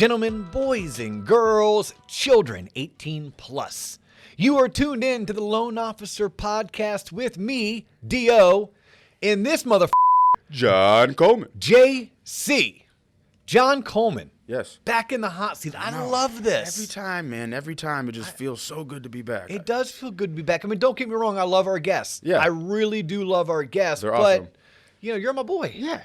gentlemen, boys and girls, children 18 plus. You are tuned in to the Loan Officer Podcast with me, D.O., in this John Coleman. JC. John Coleman. Yes. Back in the hot seat. I love this. Every time, man. Every time. It just feels so good to be back. It does feel good to be back. I mean, don't get me wrong. I love our guests. Yeah. I really do love our guests. They're but, awesome. You know, you're my boy. Yeah.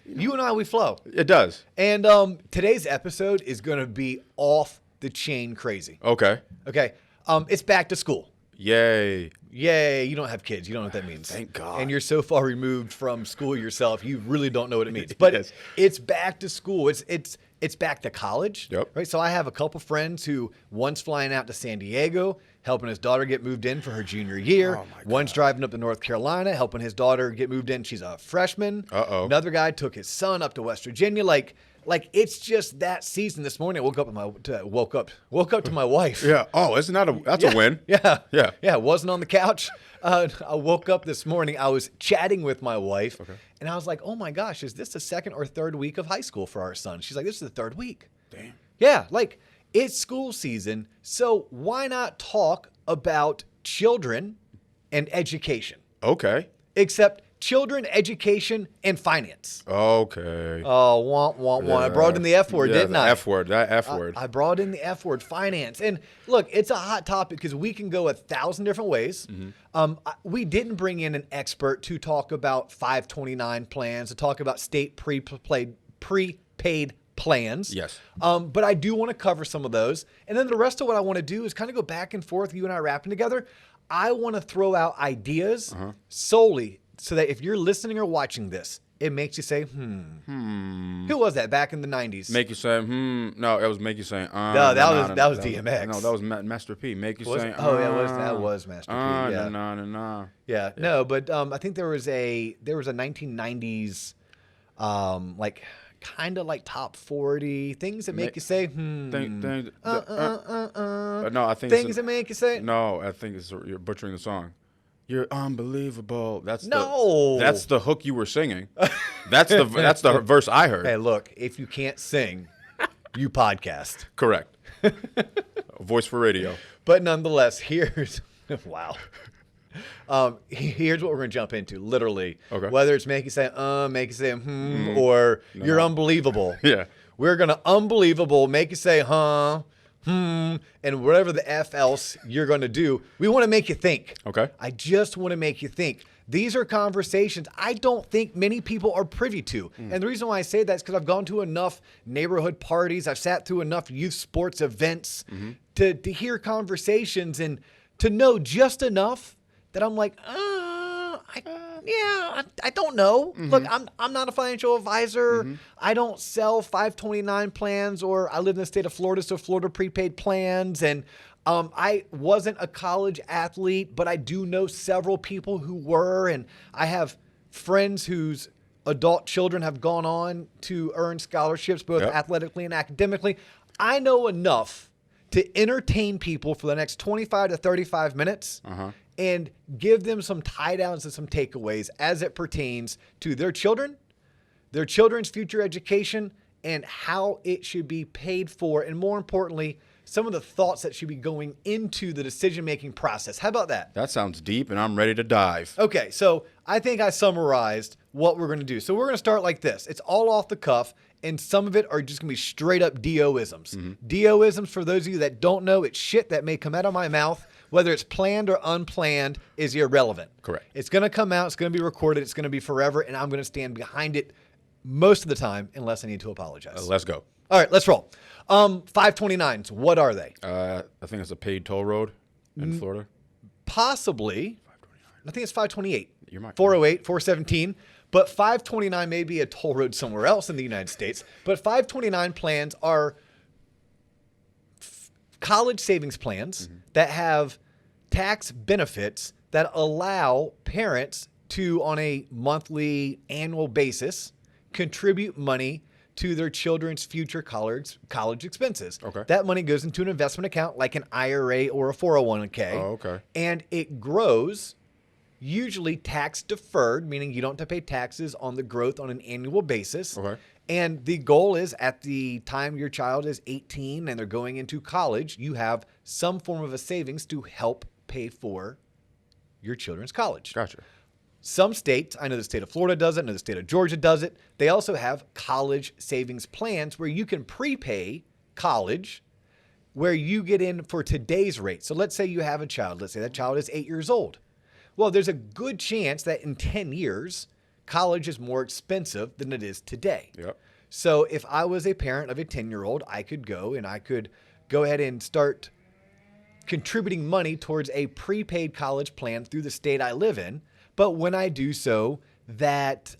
You and I, we flow. It does. And today's episode is going to be off the chain crazy. Okay. Okay. It's back to school. Yay. Yay. You don't have kids. You don't know what that means. Thank God. And you're so far removed from school yourself, you really don't know what it means. But Yes. it's back to school. It's back to college. Yep. Right. So I have a couple friends who one's flying out to San Diego, helping his daughter get moved in for her junior year. Oh, my God. One's driving up to North Carolina, helping his daughter get moved in. She's a freshman. Uh-oh. Another guy took his son up to West Virginia. Like it's just that season. This morning, I woke up to my wife. Yeah. Oh, isn't that that's a win? Yeah. Yeah. Yeah. Wasn't on the couch. I woke up this morning. I was chatting with my wife, and I was like, "Oh my gosh, is this the second or third week of high school for our son?" She's like, "This is the third week." Damn. Yeah, like it's school season, so why not talk about children and education? Okay. Except children, education, and finance. Okay. Oh, want. I brought in the F word, didn't I? F word. That F word. I brought in the F word, finance. And look, it's a hot topic because we can go 1,000 different ways. We didn't bring in an expert to talk about 529 plans, to talk about state prepaid plans. Yes. But I do want to cover some of those. And then the rest of what I want to do is kind of go back and forth, you and I rapping together. I want to throw out ideas solely so that if you're listening or watching this, it makes you say, Who was that back in the 90s? Make you say, No, it was make you say, No, that was DMX. No, that was Master P. Make you say, that was Master P. Yeah. No. Yeah. No, but I think there was a 1990s kind of like top 40 things that make you say, No, I think things that make you say. No, I think you're butchering the song. You're unbelievable. That's the hook you were singing. That's the verse I heard. Hey, look, if you can't sing, you podcast. Correct. Voice for radio. But nonetheless, here's wow. Here's what we're gonna jump into. Literally, whether it's make you say or you're unbelievable. Yeah, we're gonna unbelievable make you say and whatever the F else you're gonna do. We want to make you think. Okay. I just want to make you think. These are conversations I don't think many people are privy to. And the reason why I say that is because I've gone to enough neighborhood parties. I've sat through enough youth sports events to hear conversations and to know just enough that I'm like, I don't know. Look, I'm not a financial advisor. I don't sell 529 plans, or I live in the state of Florida, so Florida prepaid plans. And I wasn't a college athlete, but I do know several people who were, and I have friends whose adult children have gone on to earn scholarships, both athletically and academically. I know enough to entertain people for the next 25 to 35 minutes and give them some tie downs and some takeaways as it pertains to their children, their children's future education, and how it should be paid for. And more importantly, some of the thoughts that should be going into the decision-making process. How about that? That sounds deep, and I'm ready to dive. Okay, so I think I summarized what we're going to do. So we're going to start like this. It's all off the cuff, and some of it are just going to be straight-up DO-isms. DO-isms, for those of you that don't know, it's shit that may come out of my mouth. Whether it's planned or unplanned is irrelevant. Correct. It's going to come out. It's going to be recorded. It's going to be forever, and I'm going to stand behind it most of the time unless I need to apologize. Let's go. All right, let's roll. 529s, what are they? I think it's a paid toll road in Florida. Possibly. 529. I think it's 528. You're right. 408, 417. But 529 may be a toll road somewhere else in the United States. But 529 plans are college savings plans that have tax benefits that allow parents to, on a monthly, annual basis, contribute money to their children's future college expenses. Okay. That money goes into an investment account like an IRA or a 401k. Oh, okay. And it grows usually tax deferred, meaning you don't have to pay taxes on the growth on an annual basis. Okay. And the goal is at the time your child is 18 and they're going into college, you have some form of a savings to help pay for your children's college. Gotcha. Some states, I know the state of Florida does it, I know the state of Georgia does it. They also have college savings plans where you can prepay college where you get in for today's rate. So let's say you have a child. Let's say that child is 8 years old. Well, there's a good chance that in 10 years, college is more expensive than it is today. Yep. So if I was a parent of a 10-year-old, I could go ahead and start contributing money towards a prepaid college plan through the state I live in. But when I do so, that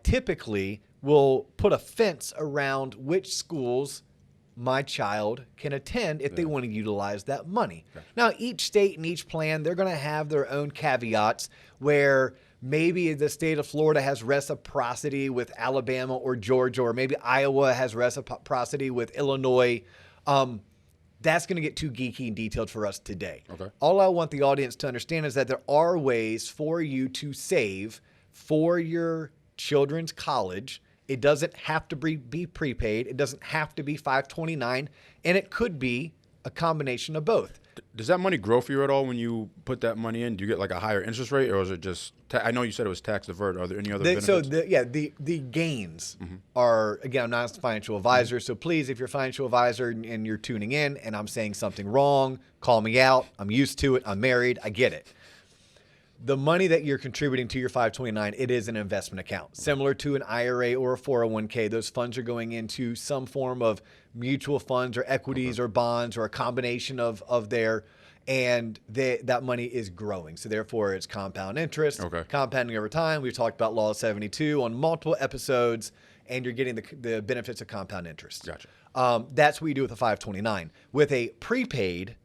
typically will put a fence around which schools my child can attend if they want to utilize that money. Okay. Now, each state and each plan, they're going to have their own caveats where maybe the state of Florida has reciprocity with Alabama or Georgia, or maybe Iowa has reciprocity with Illinois. That's going to get too geeky and detailed for us today. Okay. All I want the audience to understand is that there are ways for you to save for your children's college. It doesn't have to be prepaid. It doesn't have to be 529, and it could be a combination of both. Does that money grow for you at all when you put that money in? Do you get like a higher interest rate, or is it just? I know you said it was tax deferred. Are there any other benefits? So the gains are, again, I'm not a financial advisor, so please, if you're a financial advisor and you're tuning in and I'm saying something wrong, call me out. I'm used to it. I'm married. I get it. The money that you're contributing to your 529, it is an investment account. Similar to an IRA or a 401k, those funds are going into some form of mutual funds or equities or bonds or a combination of their, and that money is growing. So therefore, it's compound interest, compounding over time. We've talked about Law 72 on multiple episodes, and you're getting the benefits of compound interest. Gotcha. That's what you do with a 529. With a prepaid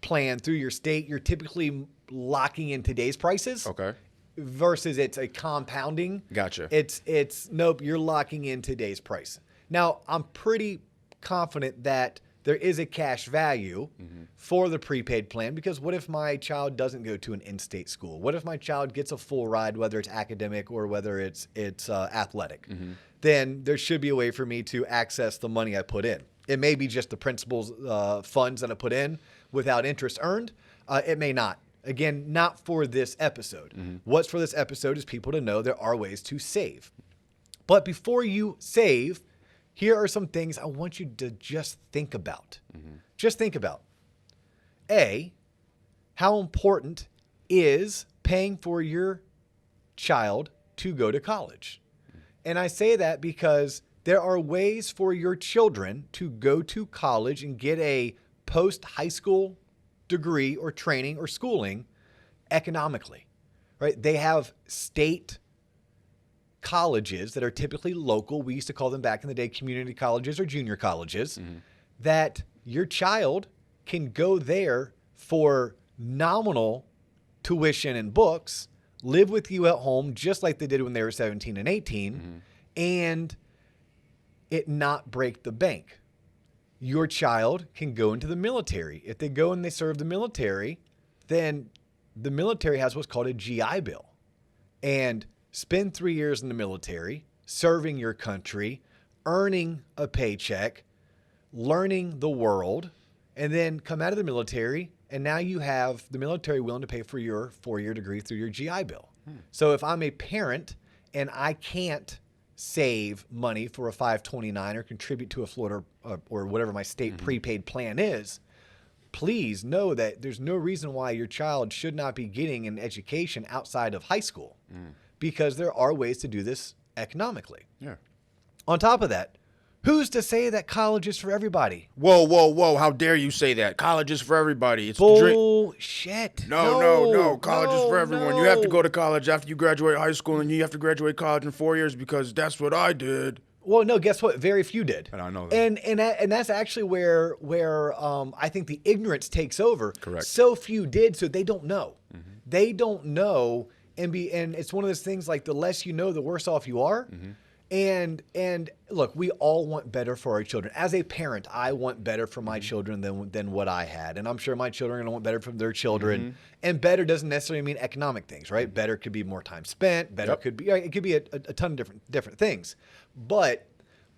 plan through your state, you're typically locking in today's prices. Okay. Versus it's a compounding. Gotcha. It's nope, you're locking in today's price. Now, I'm pretty confident that there is a cash value for the prepaid plan, because what if my child doesn't go to an in-state school? What if my child gets a full ride, whether it's academic or whether it's athletic? Then there should be a way for me to access the money I put in. It may be just the principal's funds that I put in without interest earned. It may not. Again, not for this episode. What's for this episode is people to know there are ways to save. But before you save, here are some things I want you to just think about. Just think about. A, how important is paying for your child to go to college? And I say that because there are ways for your children to go to college and get a post-high school degree or training or schooling economically, right? They have state colleges that are typically local. We used to call them back in the day community colleges or junior colleges, that your child can go there for nominal tuition and books, live with you at home just like they did when they were 17 and 18, and it not break the bank. Your child can go into the military. If they go and they serve the military, then the military has what's called a GI Bill. And spend 3 years in the military, serving your country, earning a paycheck, learning the world, and then come out of the military, and now you have the military willing to pay for your 4-year degree through your GI Bill. So if I'm a parent and I can't save money for a 529 or contribute to a Florida or whatever my state prepaid plan is, please know that there's no reason why your child should not be getting an education outside of high school, because there are ways to do this economically. Yeah. On top of that, who's to say that college is for everybody? Whoa, whoa, whoa. How dare you say that? College is for everybody. It's bullshit. No. College is for everyone. You have to go to college after you graduate high school, and you have to graduate college in 4 years, because that's what I did. Well, no, guess what? Very few did. And I know that. And that's actually where I think the ignorance takes over. Correct. So few did, so they don't know. They don't know, and it's one of those things like the less you know, the worse off you are. And look, we all want better for our children. As a parent, I want better for my children than what I had. And I'm sure my children are going to want better from their children. And better doesn't necessarily mean economic things, right? Better could be more time spent. Better could be, it could be a ton of different things. But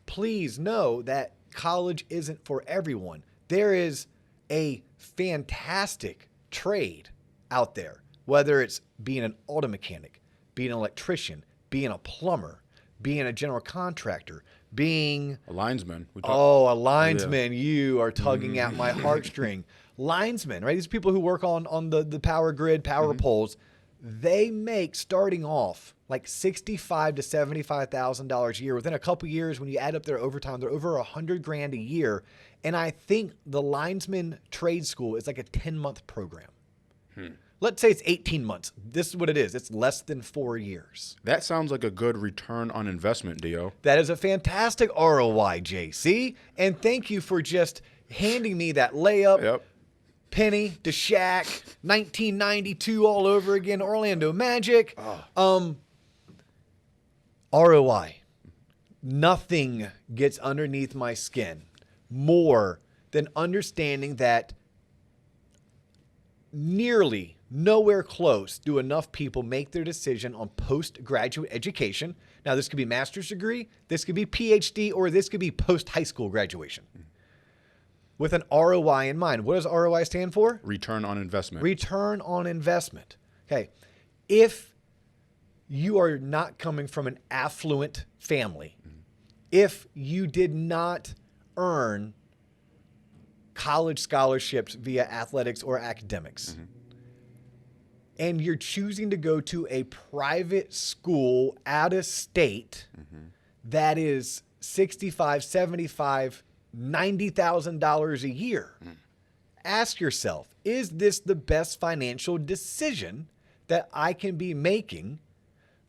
please know that college isn't for everyone. There is a fantastic trade out there, whether it's being an auto mechanic, being an electrician, being a plumber, being a general contractor, being a linesman. A linesman. Yeah. You are tugging at my heartstring. Linesmen, right? These people who work on the power grid, power poles, they make starting off like $65,000 to $75,000 a year. Within a couple years, when you add up their overtime, they're over $100,000 a year. And I think the linesman trade school is like a 10-month program. Let's say it's 18 months. This is what it is. It's less than 4 years. That sounds like a good return on investment, Dio. That is a fantastic ROI, JC. And thank you for just handing me that layup. Yep. Penny to Shaq, 1992 all over again, Orlando Magic. ROI. Nothing gets underneath my skin more than understanding that nearly nowhere close do enough people make their decision on postgraduate education. Now, this could be master's degree, this could be PhD, or this could be post-high school graduation. With an ROI in mind. What does ROI stand for? Return on investment. Return on investment. Okay. If you are not coming from an affluent family, if you did not earn college scholarships via athletics or academics, and you're choosing to go to a private school out of state that is $65,000, $75,000, $90,000 a year, ask yourself, is this the best financial decision that I can be making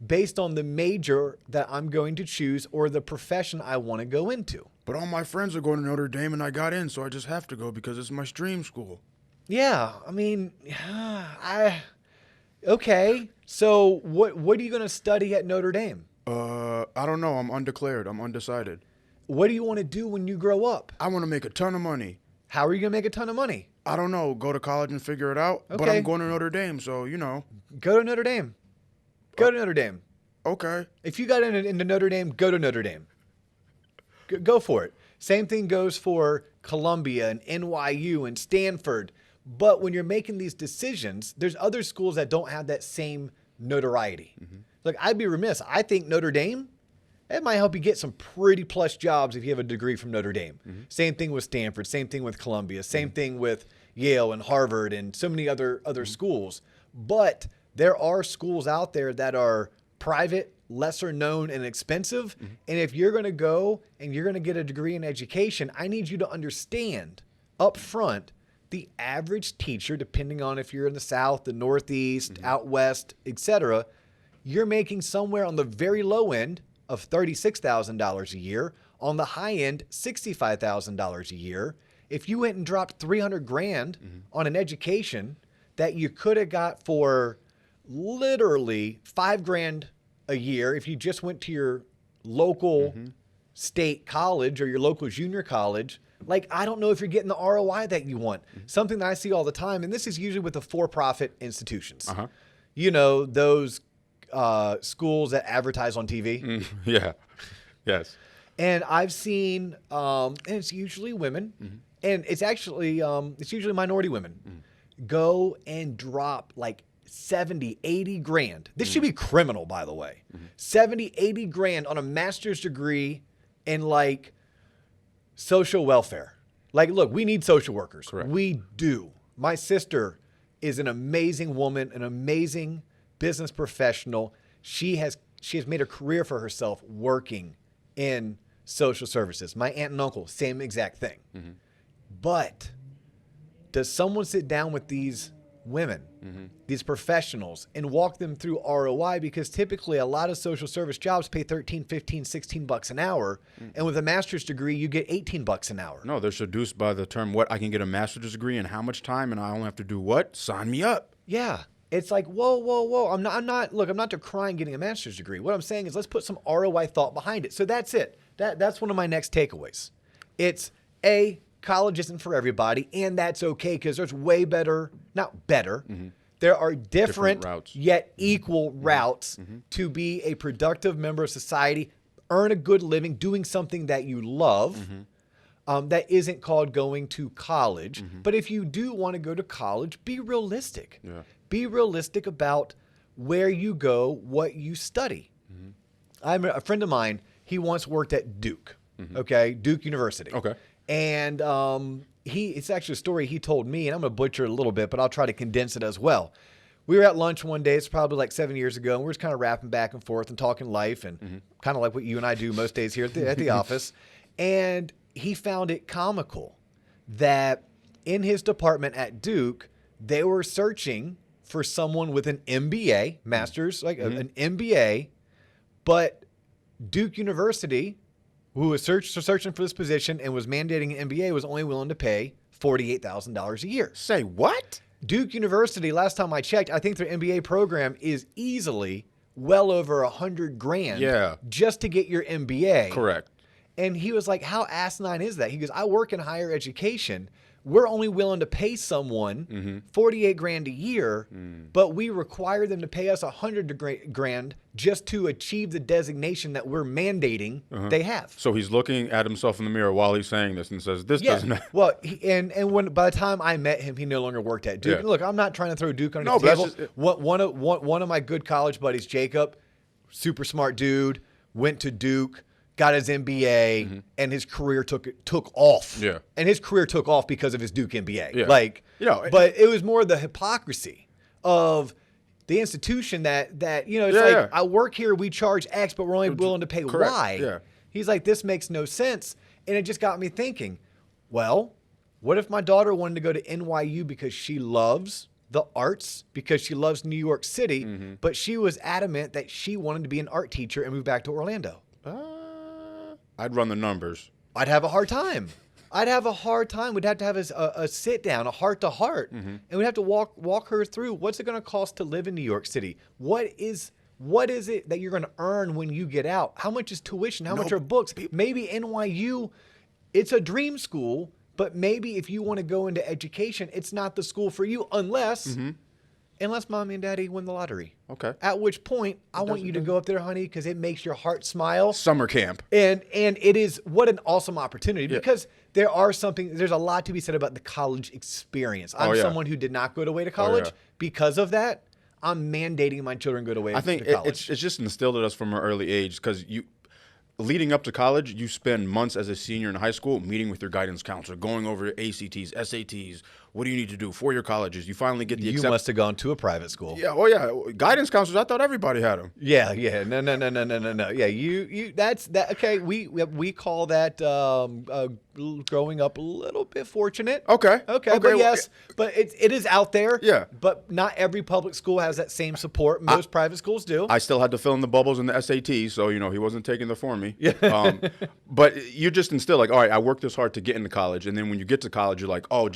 based on the major that I'm going to choose or the profession I want to go into? But all my friends are going to Notre Dame and I got in, so I just have to go because it's my dream school. Yeah, I mean, okay. So what are you going to study at Notre Dame? I don't know. I'm undeclared. I'm undecided. What do you want to do when you grow up? I want to make a ton of money. How are you going to make a ton of money? I don't know. Go to college and figure it out. Okay. But I'm going to Notre Dame, so, you know. Go to Notre Dame. Go to Notre Dame. Okay. If you got into Notre Dame, go to Notre Dame. Go for it. Same thing goes for Columbia and NYU and Stanford. But when you're making these decisions, there's other schools that don't have that same notoriety. Look, I'd be remiss. I think Notre Dame, it might help you get some pretty plush jobs if you have a degree from Notre Dame. Same thing with Stanford. Same thing with Columbia. Same thing with Yale and Harvard and so many other schools. But there are schools out there that are private, lesser known, and expensive. And if you're going to go and you're going to get a degree in education, I need you to understand up front the average teacher, depending on if you're in the South, the Northeast, out West, etc., you're making somewhere on the very low end of $36,000 a year, on the high end, $65,000 a year. If you went and dropped $300,000 on an education that you could have got for literally $5,000 a year, if you just went to your local state college or your local junior college, like, I don't know if you're getting the ROI that you want. Something that I see all the time, and this is usually with the for-profit institutions. You know, those schools that advertise on TV. Yeah. Yes. And I've seen, and it's usually women, and it's actually, it's usually minority women, go and drop like 70, 80 grand. This should be criminal, by the way. 70, 80 grand on a master's degree in like social welfare. Like, look, we need social workers. Correct. We do. My sister is an amazing woman, an amazing business professional. She has made a career for herself working in social services. My aunt and uncle, same exact thing. But does someone sit down with these women, these professionals, and walk them through ROI? Because typically a lot of social service jobs pay 13, 15, 16 bucks an hour. And with a master's degree, you get 18 bucks an hour. No, they're seduced by the term, what, I can get a master's degree in how much time and I only have to do what? Sign me up. Yeah. It's like, whoa. I'm not decrying getting a master's degree. What I'm saying is let's put some ROI thought behind it. So that's it. That's one of my next takeaways. It's college isn't for everybody, and that's okay because there's way better, not better. Mm-hmm. There are different routes, yet equal routes to be a productive member of society, earn a good living, doing something that you love. That isn't called going to college. But if you do want to go to college, be realistic. Yeah. Be realistic about where you go, what you study. I'm a friend of mine. He once worked at Duke, Duke University. Okay. And it's actually a story he told me, and I'm going to butcher it a little bit, but I'll try to condense it as well. We were at lunch one day. It's probably like 7 years ago, and we were just kind of rapping back and forth and talking life and kind of like what you and I do most days here at the office. And he found it comical that in his department at Duke, they were searching for someone with an MBA, master's, like an MBA, but Duke University, who was searching for this position and was mandating an MBA, was only willing to pay $48,000 a year. Say what? Duke University, last time I checked, I think their MBA program is easily well over $100,000 just to get your MBA. Correct. And he was like, how asinine is that? He goes, I work in higher education. We're only willing to pay someone $48,000 a year, but we require them to pay us $100,000 just to achieve the designation that we're mandating they have. So he's looking at himself in the mirror while he's saying this and says, "This doesn't." Well, and when by the time I met him, he no longer worked at Duke. Yeah. Look, I'm not trying to throw Duke on the table. One of my good college buddies, Jacob, super smart dude, went to Duke. Got his MBA, and his career took off. Yeah, and his career took off because of his Duke MBA. Yeah. But it was more the hypocrisy of the institution that it's I work here, we charge X, but we're only willing to pay Y. Yeah. He's like, this makes no sense, and it just got me thinking. Well, what if my daughter wanted to go to NYU because she loves the arts, because she loves New York City, but she was adamant that she wanted to be an art teacher and move back to Orlando? I'd run the numbers. I'd have a hard time. We'd have to have a sit down, a heart to heart, and we'd have to walk her through what's it going to cost to live in New York City. What is it that you're going to earn when you get out? How much is tuition? How much are books? Maybe NYU, it's a dream school, but maybe if you want to go into education, it's not the school for you unless mommy and daddy win the lottery. Okay. At which point, I want you to go up there, honey, because it makes your heart smile. Summer camp. And it is, what an awesome opportunity, because there's a lot to be said about the college experience. I'm someone who did not go away to college. Because of that, I'm mandating my children go away to college. I think it's just instilled in us from an early age, because leading up to college, you spend months as a senior in high school meeting with your guidance counselor, going over ACTs, SATs. What do you need to do for your colleges? You finally get the You must have gone to a private school. Yeah. Oh, yeah. Guidance counselors, I thought everybody had them. Yeah. No. Yeah. You. That's that. Okay. We call that growing up a little bit fortunate. Okay. But yes, but it is out there. Yeah. But not every public school has that same support. Most private schools do. I still had to fill in the bubbles in the SAT, so he wasn't taking the for me. Yeah. But you just instill like, all right, I worked this hard to get into college, and then when you get to college, you're like, oh,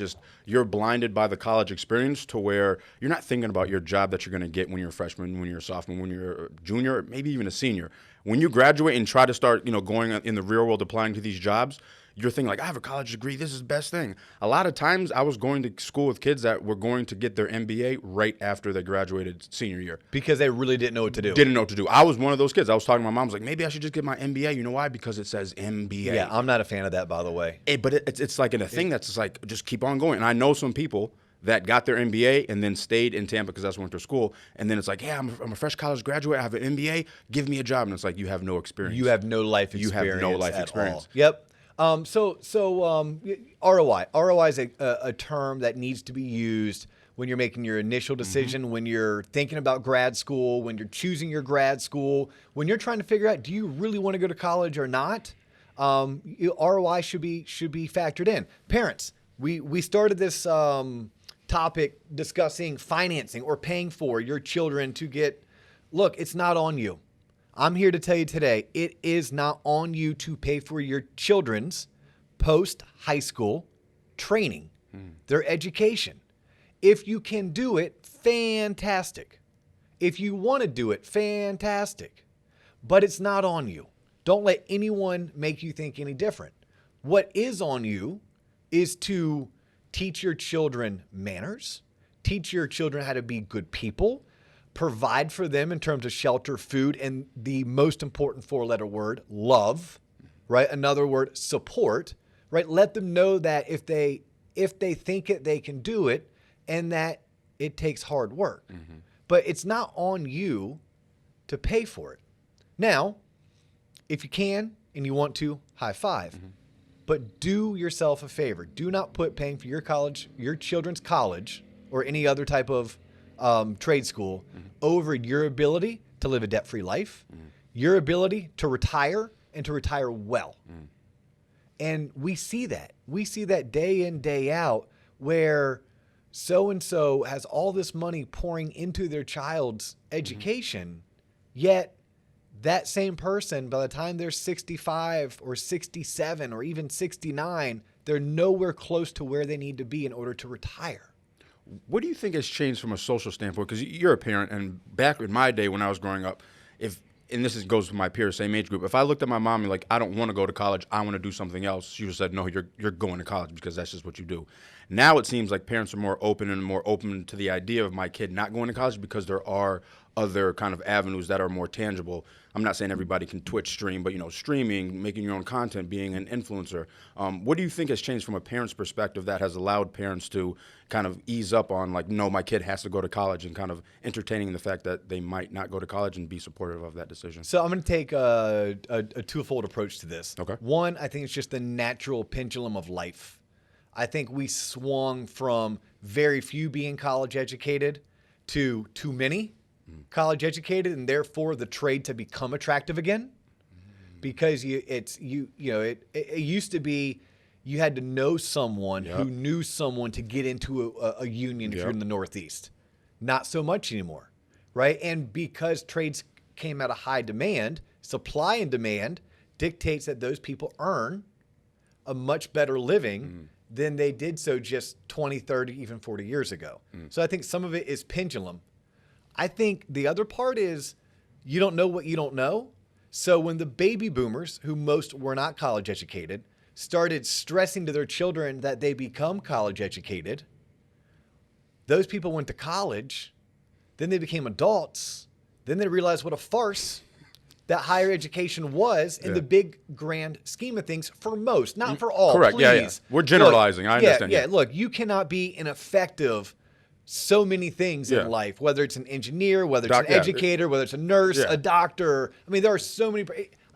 you're blinded by the college experience to where you're not thinking about your job that you're going to get when you're a freshman, when you're a sophomore, when you're a junior, maybe even a senior. When you graduate and try to start, going in the real world, applying to these jobs, you're thinking like, I have a college degree. This is the best thing. A lot of times I was going to school with kids that were going to get their MBA right after they graduated senior year. Because they really didn't know what to do. I was one of those kids. I was talking to my mom. I was like, maybe I should just get my MBA. You know why? Because it says MBA. Yeah, I'm not a fan of that, by the way. But it's like in a thing that's just like, just keep on going. And I know some people that got their MBA and then stayed in Tampa because that's where I went to school. And then it's like, yeah, I'm a fresh college graduate. I have an MBA. Give me a job. And it's like, you have no experience. You have no life experience. You have no life experience. All. Yep. ROI. ROI is a term that needs to be used when you're making your initial decision, when you're thinking about grad school, when you're choosing your grad school, when you're trying to figure out, do you really want to go to college or not? ROI should be factored in. Parents, we started this topic discussing financing or paying for your children to get. Look, it's not on you. I'm here to tell you today, it is not on you to pay for your children's post-high school training, their education. If you can do it, fantastic. If you want to do it, fantastic. But it's not on you. Don't let anyone make you think any different. What is on you is to teach your children manners, teach your children how to be good people, provide for them in terms of shelter, food, and the most important 4-letter word, love, right? Another word, support, right? Let them know that if they think it, they can do it, and that it takes hard work. Mm-hmm. But it's not on you to pay for it. Now, if you can and you want to, high five. Mm-hmm. But do yourself a favor. Do not put paying for your college, your children's college, or any other type of trade school over your ability to live a debt-free life, your ability to retire and to retire well. And we see that. We see that day in, day out, where so-and-so has all this money pouring into their child's education, yet that same person, by the time they're 65 or 67 or even 69, they're nowhere close to where they need to be in order to retire. What do you think has changed from a social standpoint? Because you're a parent, and back in my day when I was growing up, and this goes with my peers, same age group, if I looked at my mom and like, I don't want to go to college, I want to do something else, she would have said, no, you're going to college because that's just what you do. Now it seems like parents are more open to the idea of my kid not going to college because there are other kind of avenues that are more tangible. I'm not saying everybody can Twitch stream, but streaming, making your own content, being an influencer. What do you think has changed from a parent's perspective that has allowed parents to kind of ease up on like, no, my kid has to go to college, and kind of entertaining the fact that they might not go to college and be supportive of that decision? So I'm going to take a twofold approach to this. Okay. One, I think it's just the natural pendulum of life. I think we swung from very few being college educated to too many college educated, and therefore the trade to become attractive again, because it used to be you had to know someone who knew someone to get into a union if you're in the Northeast. Not so much anymore, right? And because trades came at a high demand, supply and demand dictates that those people earn a much better living than they did so just 20, 30, even 40 years ago. So I think some of it is pendulum. I think the other part is you don't know what you don't know. So when the baby boomers, who most were not college educated, started stressing to their children that they become college educated, those people went to college, then they became adults, then they realized what a farce that higher education was in the big grand scheme of things for most, not for all. Correct. Please. Yeah. We're generalizing. I understand. Yeah. Look, you cannot be an effective so many things in life, whether it's an engineer, whether it's an educator, whether it's a nurse, a doctor. I mean, there are so many.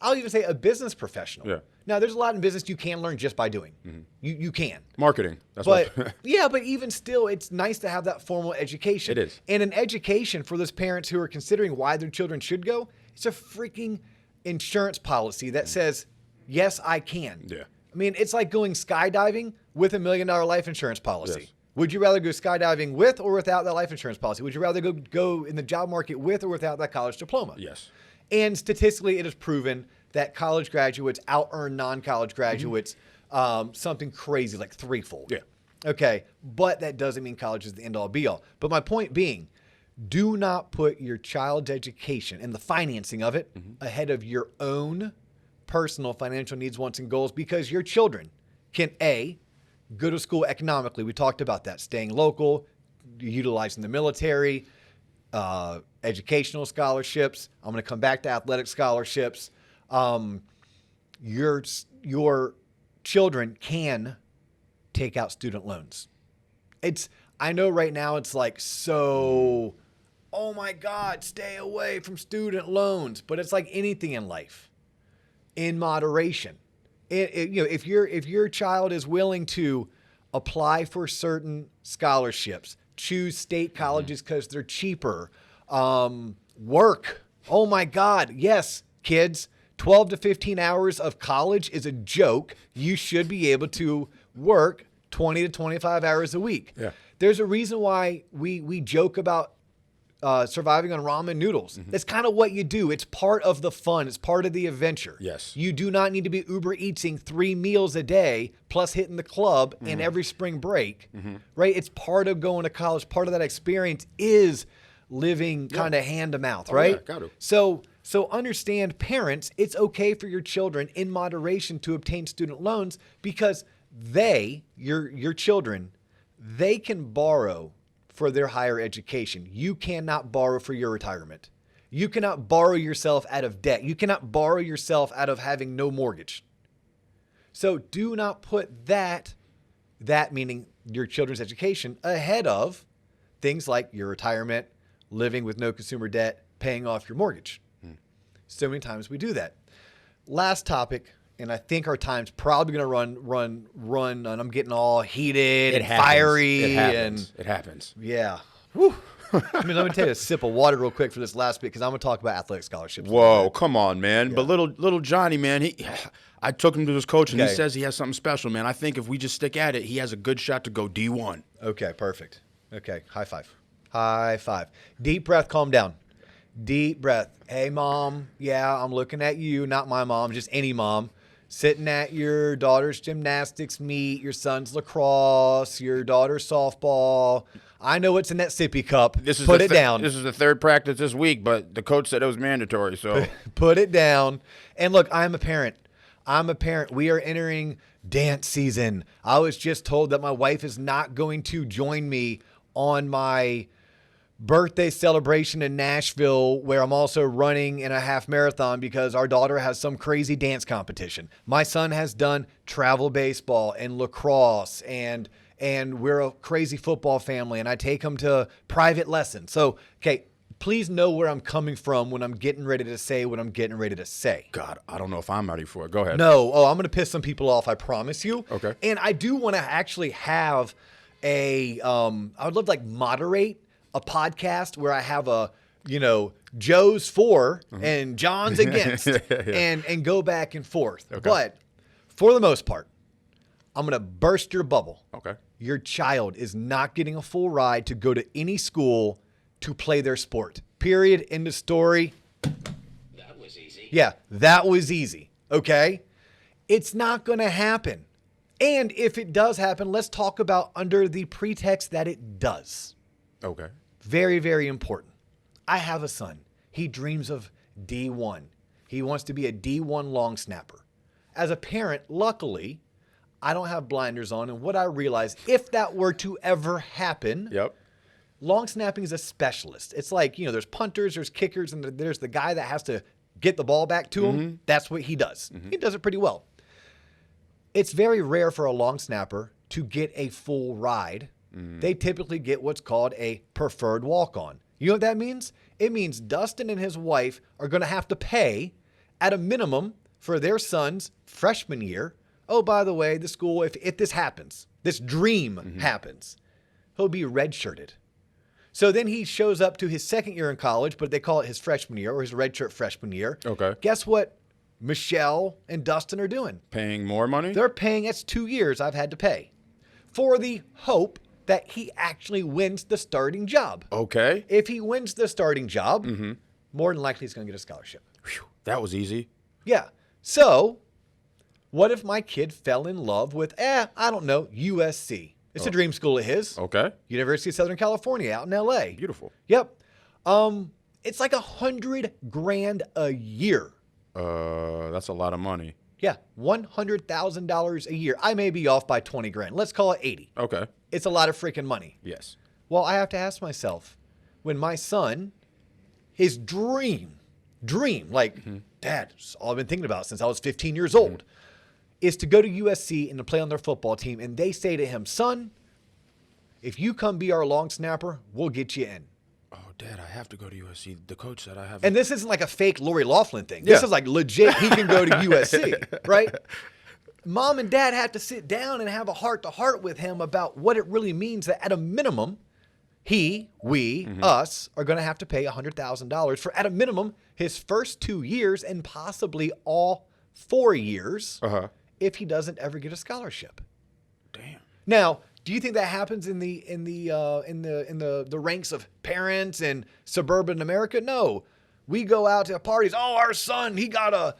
I'll even say a business professional. Yeah. Now, there's a lot in business you can learn just by doing. You can. Marketing. That's but but even still, it's nice to have that formal education. It is. And an education for those parents who are considering why their children should go, it's a freaking insurance policy that says, yes, I can. Yeah. I mean, it's like going skydiving with $1 million life insurance policy. Yes. Would you rather go skydiving with or without that life insurance policy? Would you rather go in the job market with or without that college diploma? Yes. And statistically, it is proven that college graduates out-earn non-college graduates something crazy, like threefold. Yeah. Okay, but that doesn't mean college is the end-all, be-all. But my point being, do not put your child's education and the financing of it ahead of your own personal financial needs, wants, and goals, because your children can, A, go to school economically. We talked about that, staying local, utilizing the military, educational scholarships. I'm going to come back to athletic scholarships. Your children can take out student loans. I know right now it's like, so, oh my God, stay away from student loans. But it's like anything in life, in moderation. If your child is willing to apply for certain scholarships, choose state colleges because they're cheaper, work. Oh my God, yes, kids. 12 to 15 hours of college is a joke. You should be able to work 20 to 25 hours a week. Yeah. There's a reason why we joke about surviving on ramen noodles. That's kind of what you do. It's part of the fun. It's part of the adventure. Yes. You do not need to be Uber Eating 3 meals a day plus hitting the club in every spring break, right? It's part of going to college. Part of that experience is living kind of hand to mouth, right? Yeah, got to. So understand, parents, it's okay for your children in moderation to obtain student loans because your children, they can borrow for their higher education. You cannot borrow for your retirement. You cannot borrow yourself out of debt. You cannot borrow yourself out of having no mortgage. So do not put that meaning your children's education, ahead of things like your retirement, living with no consumer debt, paying off your mortgage. So many times we do that. Last topic, and I think our time's probably going to run, and I'm getting all heated and fiery. It happens. Yeah. Whew. I mean, let me take a sip of water real quick for this last bit because I'm going to talk about athletic scholarships. Whoa, come on, man. Yeah. But little Johnny, man, I took him to his coach, and he says he has something special, man. I think if we just stick at it, he has a good shot to go D1. Okay, perfect. Okay, high five. High five. Deep breath, calm down. Deep breath. Hey, mom. Yeah, I'm looking at you, not my mom, just any mom. Sitting at your daughter's gymnastics meet, your son's lacrosse, your daughter's softball. I know what's in that sippy cup. Put it down. This is the third practice this week, but the coach said it was mandatory, so. Put it down. And look, I'm a parent. We are entering dance season. I was just told that my wife is not going to join me on my birthday celebration in Nashville, where I'm also running in a half marathon because our daughter has some crazy dance competition. My son has done travel baseball and lacrosse, and we're a crazy football family, and I take him to private lessons. So, okay, please know where I'm coming from when I'm getting ready to say what I'm getting ready to say. God, I don't know if I'm ready for it. Go ahead. No. Oh, I'm going to piss some people off, I promise you. Okay. And I do want to actually have I would love to moderate a podcast where I have Joe's for and John's against and go back and forth. Okay. But for the most part, I'm going to burst your bubble. Okay. Your child is not getting a full ride to go to any school to play their sport. Period. End of story. That was easy. Yeah, that was easy. Okay? It's not going to happen. And if it does happen, let's talk about under the pretext that it does. Okay. Very, very important. I have a son. He dreams of D1. He wants to be a D1 long snapper. As a parent, luckily, I don't have blinders on. And what I realize, if that were to ever happen, long snapping is a specialist. It's like, there's punters, there's kickers, and there's the guy that has to get the ball back to him. That's what he does. He does it pretty well. It's very rare for a long snapper to get a full ride. They typically get what's called a preferred walk-on. You know what that means? It means Dustin and his wife are going to have to pay at a minimum for their son's freshman year. Oh, by the way, the school, if this happens, this dream happens, he'll be redshirted. So then he shows up to his second year in college, but they call it his freshman year or his redshirt freshman year. Okay. Guess what Michelle and Dustin are doing? Paying more money? They're paying, that's 2 years I've had to pay for the hope that he actually wins the starting job. Okay. If he wins the starting job, more than likely he's going to get a scholarship. Whew, that was easy. Yeah. So what if my kid fell in love with, I don't know, USC? It's a dream school of his. Okay. University of Southern California out in LA. Beautiful. Yep. It's like $100,000 a year. That's a lot of money. Yeah. $100,000 a year. I may be off by 20 grand. Let's call it 80. Okay. It's a lot of freaking money. Yes. Well, I have to ask myself, when my son, his dream, Dad, it's all I've been thinking about since I was 15 years old, is to go to USC and to play on their football team. And they say to him, son, if you come be our long snapper, we'll get you in. Oh, Dad, I have to go to USC. The coach said I have. And this isn't like a fake Lori Loughlin thing. This is like legit. He can go to USC, right? Mom and Dad had to sit down and have a heart-to-heart with him about what it really means that at a minimum, us are going to have to pay $100,000 for, at a minimum, his first 2 years and possibly all 4 years if he doesn't ever get a scholarship. Damn. Now, Do you think that happens in the ranks of parents in suburban America? No. We go out to parties. Oh, our son, he got an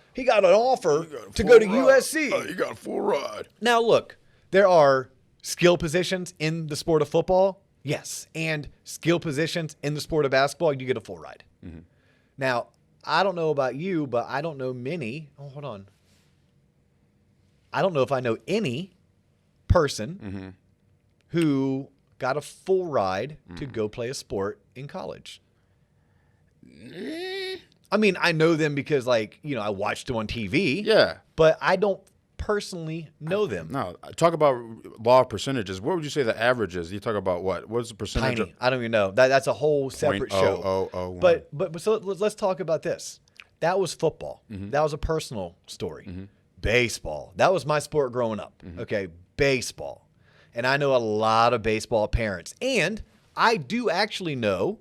offer to go to USC. Oh, you got a full ride. Now, look, there are skill positions in the sport of football. Yes. And skill positions in the sport of basketball, you get a full ride. Mm-hmm. Now, I don't know about you, but I don't know many. Oh, hold on. I don't know if I know any person who got a full ride to go play a sport in college. I mean, I know them because, like, you know, I watched them on TV. Yeah. But I don't personally know them. No. Talk about law of percentages. What would you say the average is? You talk about what? What's the percentage? Tiny. I don't even know. That's a whole separate show. 0.0001. But so let's talk about this. That was football. That was a personal story. Baseball. That was my sport growing up. Okay, baseball. And I know a lot of baseball parents. And I do actually know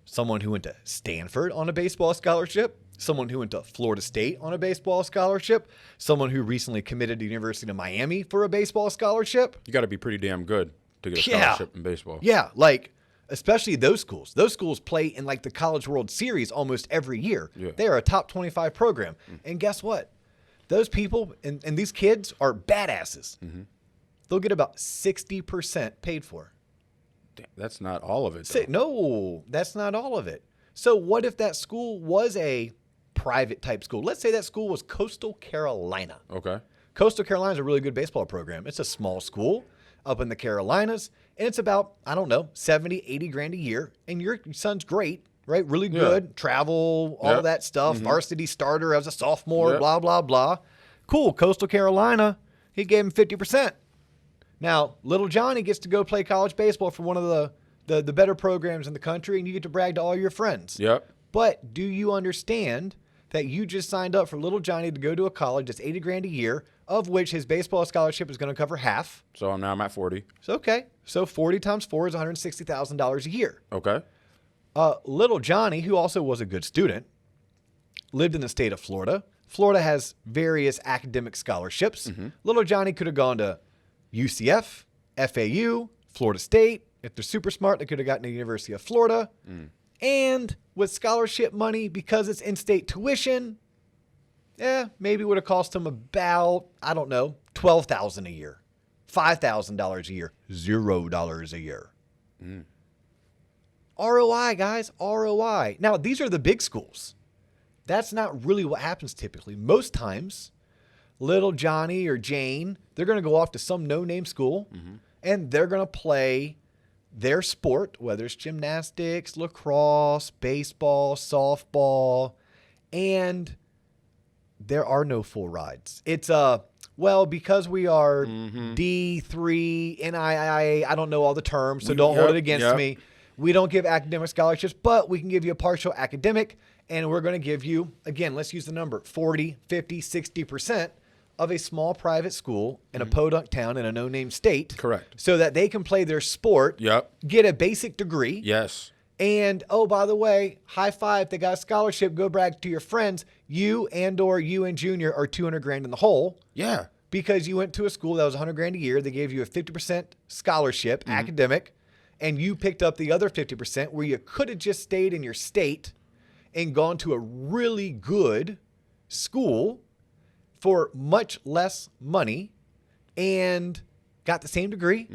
someone who went to Stanford on a baseball scholarship, someone who went to Florida State on a baseball scholarship, someone who recently committed to the University of Miami for a baseball scholarship. You got to be pretty damn good to get a scholarship in baseball. Yeah, like especially those schools. Those schools play in like the College World Series almost every year. Yeah. They are a top 25 program. And guess what? Those people and these kids are badasses. They'll get about 60% paid for. Damn, that's not all of it, though. No, that's not all of it. So what if that school was a private type school? Let's say that school was Coastal Carolina. Okay. Coastal Carolina is a really good baseball program. It's a small school up in the Carolinas, and it's about, I don't know, 70, 80 grand a year. And your son's great, right? Really good. Travel, all that stuff. Varsity starter as a sophomore, blah, blah, blah. Cool. Coastal Carolina, he gave him 50%. Now, little Johnny gets to go play college baseball for one of the better programs in the country, and you get to brag to all your friends. Yep. But do you understand that you just signed up for little Johnny to go to a college that's 80 grand a year, of which his baseball scholarship is going to cover half? So now I'm at 40. So, okay. So 40 times 4 is $160,000 a year. Okay. Little Johnny, who also was a good student, lived in the state of Florida. Florida has various academic scholarships. Little Johnny could have gone to UCF, FAU, Florida State. If they're super smart, they could have gotten to the University of Florida. And with scholarship money, because it's in-state tuition, maybe it would have cost him about, I don't know, $12,000 a year, $5,000 a year, $0 a year. ROI, guys, ROI. Now, these are the big schools. That's not really what happens typically. Most times, little Johnny or Jane, they're going to go off to some no-name school, and they're going to play their sport, whether it's gymnastics, lacrosse, baseball, softball, and there are no full rides. It's because we are D3, NIIA, I don't know all the terms, so don't hold it against me. We don't give academic scholarships, but we can give you a partial academic, and we're going to give you, again, let's use the number, 40, 50, 60% of a small private school in a podunk town in a no-name state. Correct. So that they can play their sport, get a basic degree. Yes. And, oh, by the way, high five, they got a scholarship, go brag to your friends. You and Junior are 200 grand in the hole. Yeah. Because you went to a school that was 100 grand a year. They gave you a 50% scholarship, academic, and you picked up the other 50% where you could have just stayed in your state and gone to a really good school for much less money and got the same degree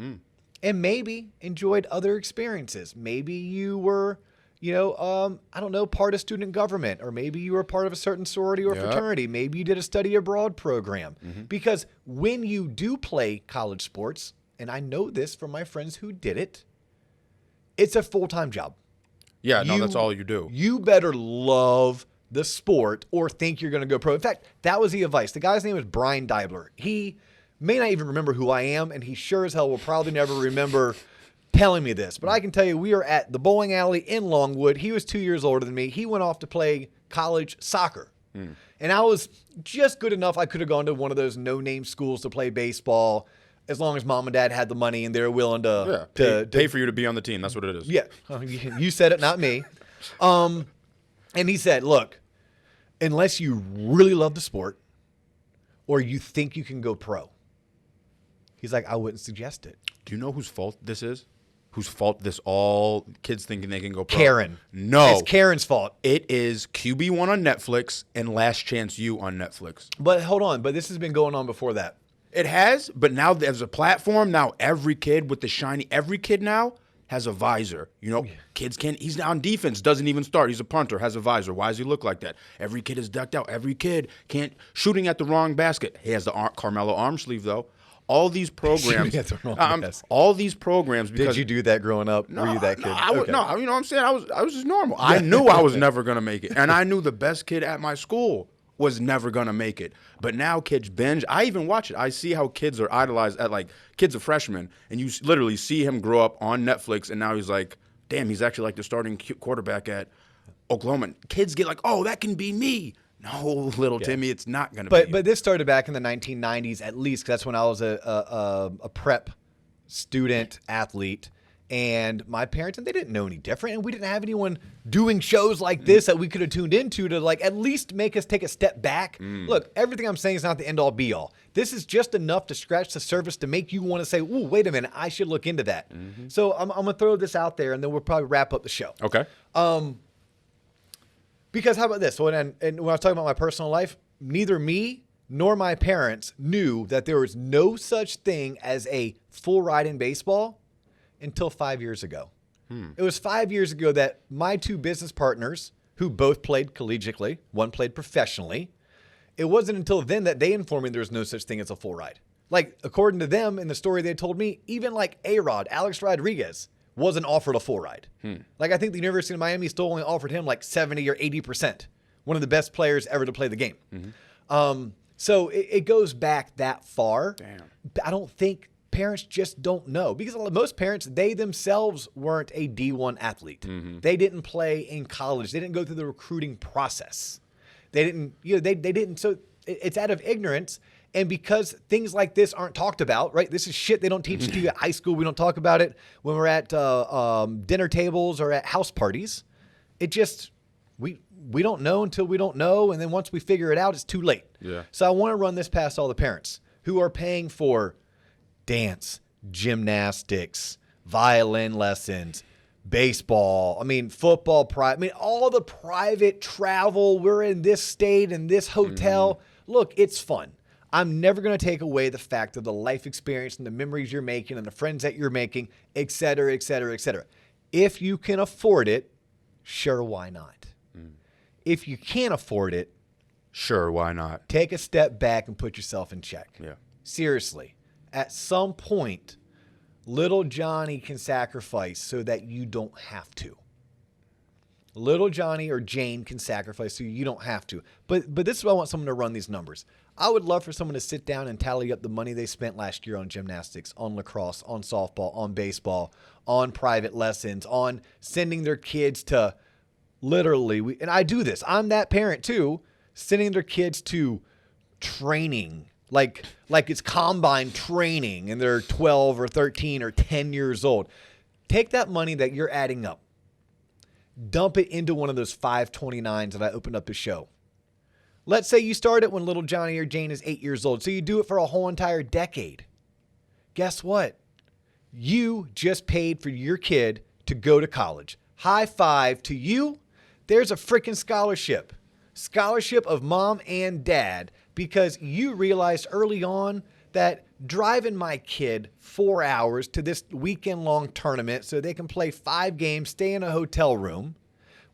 and maybe enjoyed other experiences. Maybe you were, I don't know, part of student government, or maybe you were part of a certain sorority or fraternity. Maybe you did a study abroad program. Because when you do play college sports, and I know this from my friends who did it, it's a full-time job. Yeah, no, that's all you do. You better love the sport or think you're going to go pro. In fact, that was the advice. The guy's name is Brian Deibler. He may not even remember who I am, and he sure as hell will probably never remember telling me this. But I can tell you, we are at the bowling alley in Longwood. He was 2 years older than me. He went off to play college soccer. And I was just good enough. I could have gone to one of those no-name schools to play baseball as long as mom and dad had the money and they were willing to pay for you to be on the team. That's what it is. Yeah. You said it, not me. And he said, look, unless you really love the sport or you think you can go pro, he's like, I wouldn't suggest it. Do you know whose fault this is? Whose fault this all kids thinking they can go pro? Karen. No. It's Karen's fault. It is QB1 on Netflix and Last Chance U on Netflix. But hold on. But this has been going on before that. It has, but now there's a platform. Now every kid with the shiny, every kid now has a visor. You know, kids can't, he's on defense, doesn't even start. He's a punter, has a visor. Why does he look like that? Every kid is decked out. Every kid can't, shooting at the wrong basket. He has the Carmelo arm sleeve, though. All these programs, all these programs. Because, did you do that growing up? Were you that kid? No, you know what I'm saying? I was just normal. I knew I was never going to make it. And I knew the best kid at my school was never going to make it. But now kids binge. I even watch it. I see how kids are idolized at, like, kids are freshmen. And you literally see him grow up on Netflix. And now he's like, damn, he's actually like the starting quarterback at Oklahoma. Kids get like, oh, that can be me. No, little Timmy, it's not going to be. But this started back in the 1990s at least, because that's when I was a prep student athlete. And my parents, and they didn't know any different. And we didn't have anyone doing shows like this that we could have tuned into to, like, at least make us take a step back. Look, everything I'm saying is not the end-all, be-all. This is just enough to scratch the surface to make you want to say, ooh, wait a minute, I should look into that. So I'm going to throw this out there, and then we'll probably wrap up the show. Okay. Because how about this? And when I was talking about my personal life, neither me nor my parents knew that there was no such thing as a full ride in baseball until 5 years ago. It was 5 years ago that my two business partners, who both played collegiately, one played professionally, it wasn't until then that they informed me there was no such thing as a full ride. Like, according to them in the story they told me, even like A-Rod, Alex Rodriguez, wasn't offered a full ride. Like, I think the University of Miami still only offered him like 70 or 80%. One of the best players ever to play the game. So it goes back that far. Damn. I don't think parents just don't know, because most parents, they themselves weren't a D1 athlete. They didn't play in college. They didn't go through the recruiting process. They didn't, they didn't. So it's out of ignorance. And because things like this aren't talked about, right? This is shit they don't teach to you at high school. We don't talk about it when we're at dinner tables or at house parties. It just, we don't know until we don't know. And then once we figure it out, it's too late. Yeah. So I want to run this past all the parents who are paying for dance, gymnastics, violin lessons, baseball, football, all the private travel. We're in this state and this hotel. Look, it's fun. I'm never going to take away the fact of the life experience and the memories you're making and the friends that you're making, et cetera, et cetera, et cetera. If you can afford it, sure, why not? If you can't afford it, sure, why not? Take a step back and put yourself in check. Yeah. Seriously. At some point, little Johnny can sacrifice so that you don't have to. Little Johnny or Jane can sacrifice so you don't have to. But this is why I want someone to run these numbers. I would love for someone to sit down and tally up the money they spent last year on gymnastics, on lacrosse, on softball, on baseball, on private lessons, on sending their kids to literally, and I do this, I'm that parent too, sending their kids to training, like it's combine training and they're 12 or 13 or 10 years old. Take that money that you're adding up, dump it into one of those 529s that I opened up the show. Let's say you start it when little Johnny or Jane is 8 years old. So you do it for a whole entire decade. Guess what? You just paid for your kid to go to college. High five to you. There's a freaking scholarship. Scholarship of mom and dad, because you realized early on that driving my kid 4 hours to this weekend-long tournament so they can play 5 games, stay in a hotel room.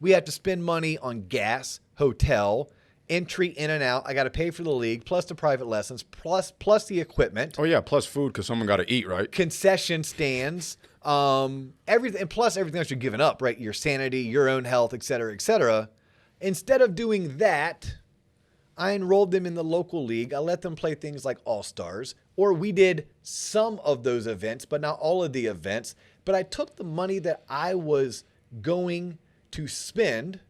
We have to spend money on gas, hotel, entry in and out. I got to pay for the league, plus the private lessons, plus the equipment. Oh yeah, plus food because someone got to eat, right? Concession stands, everything, and plus everything else you're giving up, right? Your sanity, your own health, et cetera, et cetera. Instead of doing that, I enrolled them in the local league. I let them play things like All-Stars, or we did some of those events, but not all of the events. But I took the money that I was going to spend,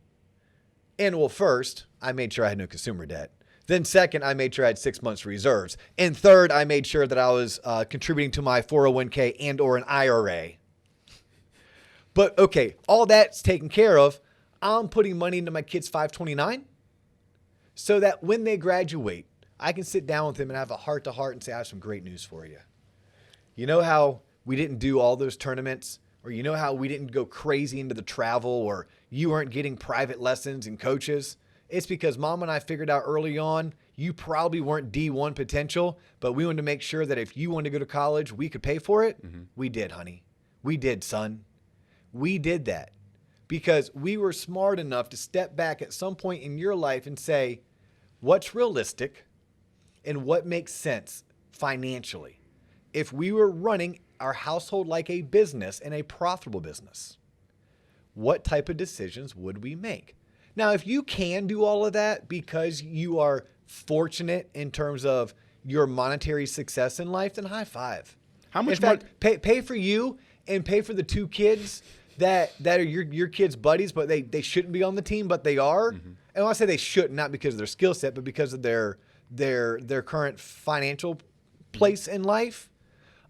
and well, first, I made sure I had no consumer debt. Then second, I made sure I had 6 months reserves. And third, I made sure that I was contributing to my 401k and or an IRA. But okay, all that's taken care of. I'm putting money into my kids' 529 so that when they graduate, I can sit down with them and have a heart-to-heart and say, I have some great news for you. You know how we didn't do all those tournaments, or you know how we didn't go crazy into the travel, or you weren't getting private lessons and coaches? It's because Mom and I figured out early on, you probably weren't D1 potential, but we wanted to make sure that if you wanted to go to college, we could pay for it. We did, honey. We did, son. We did that because we were smart enough to step back at some point in your life and say, what's realistic and what makes sense financially? If we were running our household like a business and a profitable business, what type of decisions would we make? Now, if you can do all of that because you are fortunate in terms of your monetary success in life, then high five. How much in fact, pay for you and pay for the 2 kids that are your kids' buddies, but they shouldn't be on the team, but they are. And when I say they shouldn't, not because of their skill set, but because of their current financial place in life.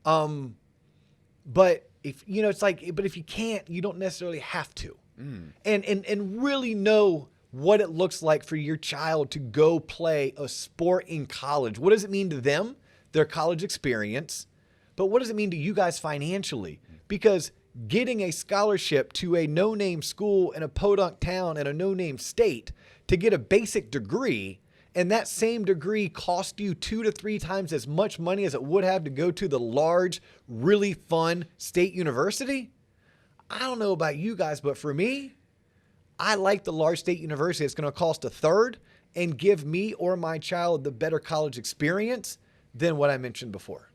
But if it's like, but if you can't, you don't necessarily have to. And really know what it looks like for your child to go play a sport in college. What does it mean to them, their college experience? But what does it mean to you guys financially? Because getting a scholarship to a no-name school in a podunk town in a no-name state to get a basic degree, and that same degree cost you 2 to 3 times as much money as it would have to go to the large, really fun state university? I don't know about you guys, but for me, I like the large state university. It's going to cost a third and give me or my child the better college experience than what I mentioned before.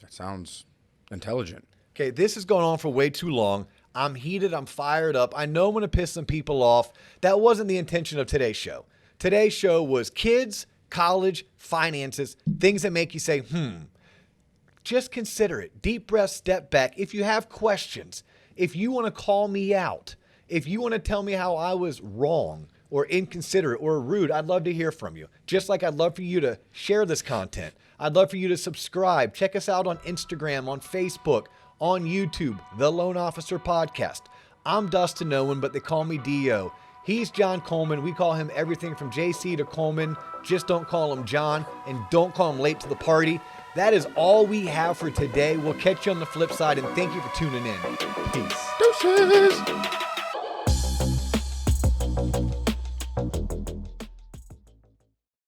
That sounds intelligent. Okay, this has gone on for way too long. I'm heated. I'm fired up. I know I'm going to piss some people off. That wasn't the intention of today's show. Today's show was kids, college, finances, things that make you say, Just consider it. Deep breath, step back. If you have questions, if you want to call me out, if you want to tell me how I was wrong or inconsiderate or rude, I'd love to hear from you. Just like I'd love for you to share this content. I'd love for you to subscribe. Check us out on Instagram, on Facebook, on YouTube, The Loan Officer Podcast. I'm Dustin Owen, but they call me D.O. He's John Coleman. We call him everything from JC to Coleman. Just don't call him John, and don't call him late to the party. That is all we have for today. We'll catch you on the flip side, and thank you for tuning in. Peace. Deuces.